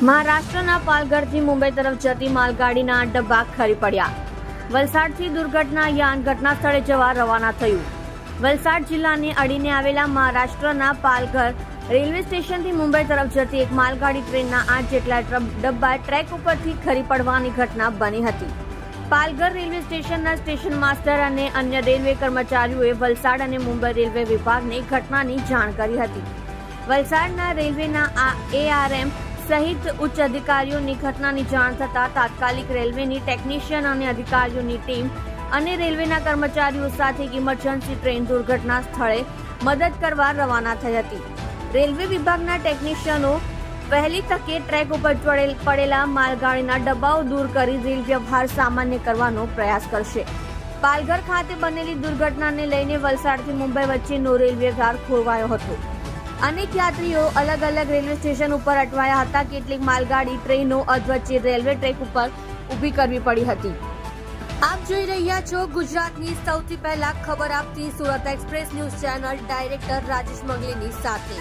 મહારાષ્ટ્રના પાલઘરથી મુંબઈ તરફ જતી માલગાડીના ડબ્બા ખરી પડ્યા। વલસાડથી દુર્ઘટના યાન ઘટના સ્થળે જવા રવાના થયું। વલસાડ જિલ્લાને અડીને આવેલા મહારાષ્ટ્રના પાલઘર રેલવે સ્ટેશનથી મુંબઈ તરફ જતી એક માલગાડી ટ્રેનના 8 જેટલા ડબ્બા ટ્રેક ઉપરથી ખરી પડવાની ઘટના બની હતી। પાલઘર રેલવે સ્ટેશનના સ્ટેશન માસ્ટર અને અન્ય રેલવે કર્મચારીઓએ વલસાડ અને મુંબઈ રેલવે વિભાગને ઘટનાની જાણ કરી હતી। વલસાડના રેલવેના ARM સહિત ઉચ્ચ અધિકારીઓની ઘટનાની જાણ થતાં તાત્કાલિક રેલવેની ટેકનિશિયન અને અધિકારીઓની ટીમ અને રેલવેના કર્મચારીઓ સાથે ઇમરજન્સી ટ્રેન દુર્ઘટના સ્થળે મદદ કરવા રવાના થઈ હતી। રેલવે વિભાગના ટેકનિશિયનો વહેલી તકે ટ્રેક ઉપર પડેલા માલગાડીના ડબ્બાઓ દૂર કરી રેલ વ્યવહાર સામાન્ય કરવાનો પ્રયાસ કરશે। પાલઘર ખાતે બનેલી દુર્ઘટનાને લઈને વલસાડથી મુંબઈ વચ્ચેનો રેલ વ્યવહાર ખોરવાયો હતો। અનેક યાત્રીઓ અલગ અલગ રેલવે સ્ટેશન ઉપર અટવાયા હતા। કેટલીક માલગાડી ટ્રેનો અધવચ્ચે રેલવે ટ્રેક ઉપર ઊભી કરવી પડી હતી। આપ જોઈ રહ્યા છો ગુજરાતની સૌથી પહેલા ખબર આપતી Surat express news channel director Rajesh મંગલીની સાથે।